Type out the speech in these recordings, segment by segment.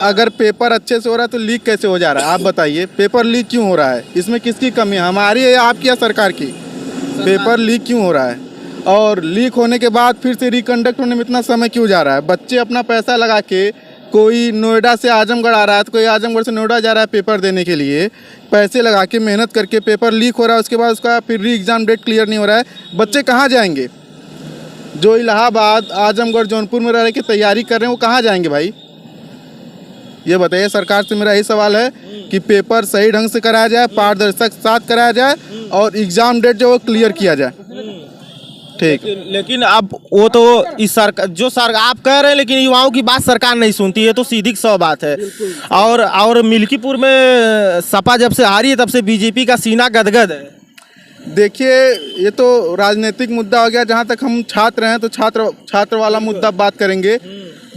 अगर पेपर अच्छे से हो रहा है तो लीक कैसे हो जा रहा है? आप बताइए, पेपर लीक क्यों हो रहा है? इसमें किसकी कमी है, हमारी है या आपकी या सरकार की? पेपर लीक क्यों हो रहा है? और लीक होने के बाद फिर से रिकंडक्ट होने में इतना समय क्यों जा रहा है? बच्चे अपना पैसा लगा के, कोई नोएडा से आजमगढ़ आ रहा है तो कोई आजमगढ़ से नोएडा जा रहा है पेपर देने के लिए, पैसे लगा के मेहनत करके पेपर लीक हो रहा है, उसके बाद उसका फिर री एग्ज़ाम डेट क्लियर नहीं हो रहा है। बच्चे कहाँ जाएंगे? जो इलाहाबाद, आजमगढ़, जौनपुर में रह के तैयारी कर रहे हैं वो कहाँ जाएंगे भाई? ये बताइए, सरकार से मेरा यही सवाल है कि पेपर सही ढंग से कराया जाए, पारदर्शक साथ कराया जाए और एग्ज़ाम डेट जो वो क्लियर किया जाए। ठीक। लेकिन अब वो तो इस सरकार आप कह रहे हैं, लेकिन युवाओं की बात सरकार नहीं सुनती है, तो सीधी सौ बात है। और मिल्कीपुर में सपा जब से हारी है तब से बीजेपी का सीना गदगद है। देखिए, ये तो राजनीतिक मुद्दा हो गया। जहाँ तक हम छात्र हैं तो छात्र वाला मुद्दा बात करेंगे।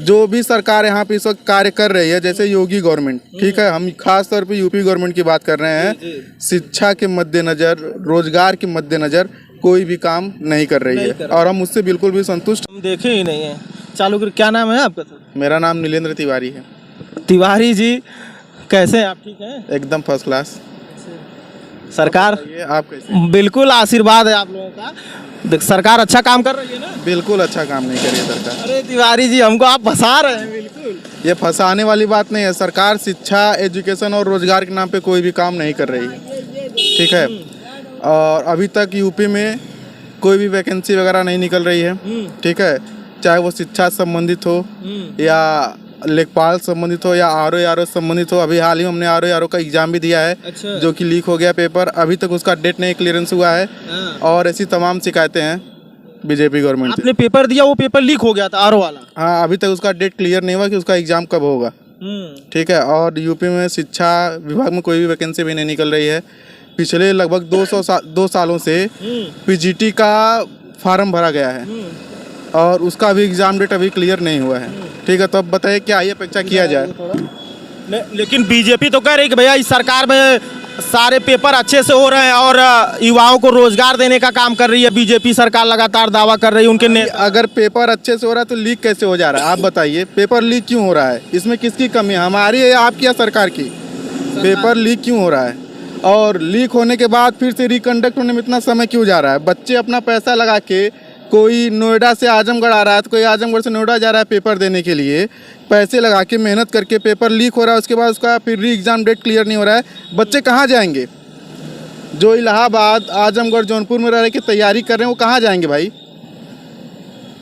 जो भी सरकार यहाँ पे इस वक्त कार्य कर रही है, जैसे योगी गवर्नमेंट, ठीक है, हम खास तौर पे यूपी गवर्नमेंट की बात कर रहे हैं। शिक्षा के मद्देनज़र, रोजगार के मद्देनज़र कोई भी काम नहीं कर रही है और हम उससे बिल्कुल भी संतुष्ट हम देखे ही नहीं है। चालू कर, क्या नाम है आपका? मेरा नाम नीलेंद्र तिवारी है। तिवारी जी, कैसे हैं आप? ठीक हैं? एकदम फर्स्ट क्लास। सरकार, आप कैसे? बिल्कुल आशीर्वाद है आप लोगों का। सरकार अच्छा काम कर रही है ना? बिल्कुल अच्छा काम नहीं कर रही है सरकार। अरे तिवारी जी, हमको आप फंसा रहे हैं। बिल्कुल ये फंसाने वाली बात नहीं है। सरकार शिक्षा, एजुकेशन और रोजगार के नाम पे कोई भी काम नहीं कर रही है, ठीक है। और अभी तक यूपी में कोई भी वैकेंसी वगैरह नहीं निकल रही है, ठीक है। चाहे वो शिक्षा संबंधित हो या लेखपाल संबंधित हो या आर संबंधित हो। अभी हाल ही में हमने आर का एग्जाम भी दिया है। अच्छा। जो कि लीक हो गया पेपर, अभी तक उसका डेट नहीं क्लियरेंस हुआ है। और ऐसी तमाम शिकायतें हैं बीजेपी गवर्नमेंट से। आपने पेपर दिया, वो पेपर लीक हो गया था आर वाला? हाँ, अभी तक उसका डेट क्लियर नहीं हुआ कि उसका एग्जाम कब होगा, ठीक है। और यूपी में शिक्षा विभाग में कोई भी वैकेंसी भी नहीं निकल रही है। पिछले लगभग 2 सालों से पीजीटी का फार्म भरा गया है और उसका भी एग्जाम डेट अभी क्लियर नहीं हुआ है, ठीक है। तो अब बताइए क्या ये अपेक्षा किया जाए? लेकिन बीजेपी तो कह रही कि भैया इस सरकार में सारे पेपर अच्छे से हो रहे हैं और युवाओं को रोजगार देने का काम कर रही है बीजेपी सरकार, लगातार दावा कर रही है उनके अगर पेपर अच्छे से हो रहा है तो लीक कैसे हो जा रहा है? आप बताइए, पेपर लीक क्यों हो रहा है? इसमें किसकी कमी है, हमारी है या आपकी या सरकार की? पेपर लीक क्यों हो रहा है? और लीक होने के बाद फिर से रिकंडक्ट होने में इतना समय क्यों जा रहा है? बच्चे अपना पैसा लगा के, कोई नोएडा से आजमगढ़ आ रहा है तो कोई आजमगढ़ से नोएडा जा रहा है पेपर देने के लिए, पैसे लगा के मेहनत करके पेपर लीक हो रहा है, उसके बाद उसका फिर री एग्ज़ाम डेट क्लियर नहीं हो रहा है। बच्चे कहाँ जाएंगे? जो इलाहाबाद, आजमगढ़, जौनपुर में रह के तैयारी कर रहे हैं वो कहाँ जाएंगे भाई?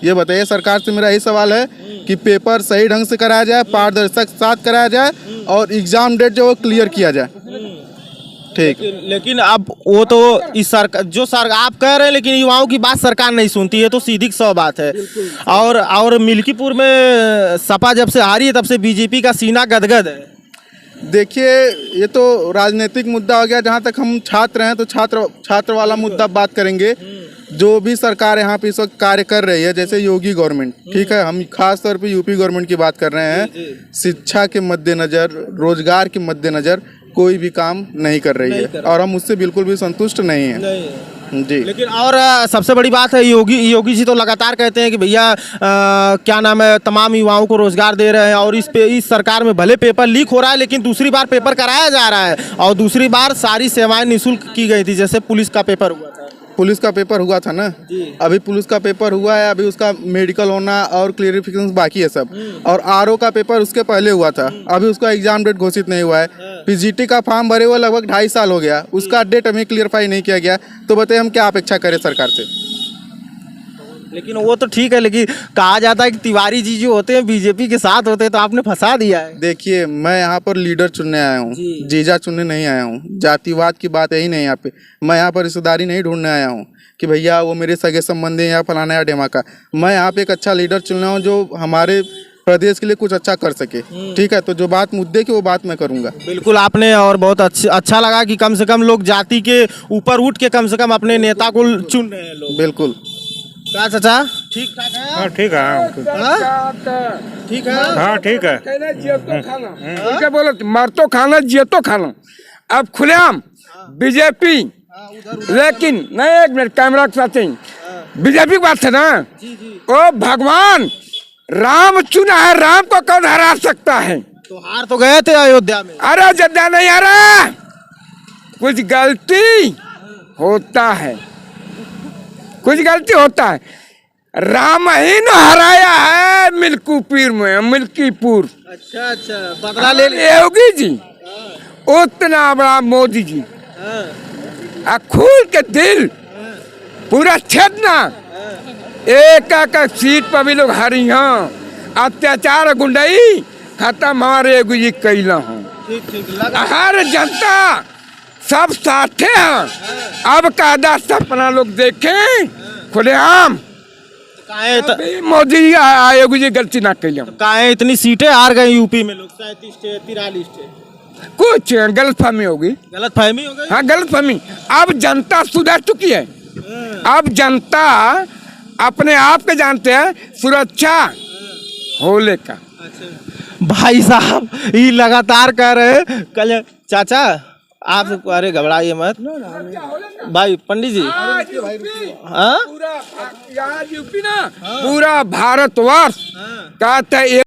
ये बताइए, सरकार से मेरा यही सवाल है कि पेपर सही ढंग से कराया जाए, पारदर्शक साथ कराया जाए और एग्ज़ाम डेट जो वो क्लियर किया जाए। ठीक। लेकिन अब वो तो इस सरकार आप कह रहे हैं, लेकिन युवाओं की बात सरकार नहीं सुनती है, तो सीधी सौ बात है। और मिल्कीपुर में सपा जब से हारी है तब से बीजेपी का सीना गदगद है। देखिए, ये तो राजनीतिक मुद्दा हो गया। जहाँ तक हम छात्र हैं तो छात्र वाला मुद्दा बात करेंगे। जो भी सरकार यहाँ पे इस वक्त कार्य कर रही है, जैसे योगी गवर्नमेंट, ठीक है, हम खास तौर पे यूपी गवर्नमेंट की बात कर रहे हैं। शिक्षा के मद्देनज़र, रोजगार के मद्देनज़र कोई भी काम नहीं कर रही है और हम उससे बिल्कुल भी संतुष्ट नहीं हैं जी। लेकिन और सबसे बड़ी बात है, योगी जी तो लगातार कहते हैं कि भैया क्या नाम है, तमाम युवाओं को रोजगार दे रहे हैं और इस सरकार में भले पेपर लीक हो रहा है लेकिन दूसरी बार पेपर कराया जा रहा है और दूसरी बार सारी सेवाएं निःशुल्क की गई थी। जैसे पुलिस का पेपर हुआ था, पुलिस का पेपर हुआ था ना, अभी पुलिस का पेपर हुआ है, अभी उसका मेडिकल होना और क्लियरिफिकेशन बाकी है सब। और आरओ का पेपर उसके पहले हुआ था, अभी उसका एग्जाम डेट घोषित नहीं हुआ है। पीजीटी का फॉर्म भरे हुए लगभग 2.5 साल हो गया, उसका डेट अभी क्लियरफाई नहीं किया गया। तो बताइए हम क्या अपेक्षा करें सरकार से? लेकिन वो तो ठीक है, लेकिन कहा जाता है कि तिवारी जी जो होते हैं बीजेपी के साथ होते हैं, तो आपने फंसा दिया है। देखिए, मैं यहाँ पर लीडर चुनने आया हूँ, जीजा चुनने नहीं आया हूँ। जातिवाद की बात यही नहीं यहाँ पे। मैं यहाँ पर रिश्तेदारी नहीं ढूंढने आया हूँ कि भैया वो मेरे सगे संबंधी या फलाना या डेमा का। मैं यहाँ पे एक अच्छा लीडर चुनना हूँ जो हमारे प्रदेश के लिए कुछ अच्छा कर सके, ठीक है। तो जो बात मुद्दे की वो बात मैं करूँगा। बिल्कुल, आपने और बहुत अच्छा लगा कि कम से कम लोग जाति के ऊपर उठ के कम से कम अपने नेता को चुन रहे हैं लोग। बिल्कुल। क्या चाचा, ठीक ठाक है? हाँ ठीक है, ठीक है, हाँ ठीक है। क्या बोला, मर तो खाना जिए तो खाना। अब खुलेआम बीजेपी, लेकिन नहीं, एक मिनट कैमरा के साथ बीजेपी की बात है ना। ओ भगवान, राम चुना है, राम को कौन हरा सकता है? तो हार तो गए थे अयोध्या में। अरे जद्दा नहीं आ रहा, कुछ गलती होता है, कुछ गलती होता है। राम ही न हराया है मिल्कीपुर में, मिल्कीपुर। अच्छा अच्छा, बदला ले लिया। योगी जी उतना बड़ा मोदी जी खूल के दिल पूरा छेदना, एक एक सीट पर भी लोग हारी हैं। अत्याचार गुंडई खत्म हमारे योगी जी कैला हूँ। ठीक ठीक लगा। हर जनता सब साथे हैं। अब कायदा सपना लोग देखें खुलेआम, अभी मोदी जी योगी जी गलती ना कैले। काहे इतनी सीटें हार गए यूपी में लोग, 37 थे 43 थे। कुछ गलतफहमी होगी, गलत फहमी हो गई। हाँ गलतफहमी। अब जनता सुधर चुकी है, अब जनता अपने आप के जानते हैं सुरक्षा होले का। भाई साहब ये लगातार कह रहे हैं कल चाचा आप, अरे घबराइए मत भाई पंडित जी। हाँ पूरा यूपी ना पूरा भारतवर्ष कहते हैं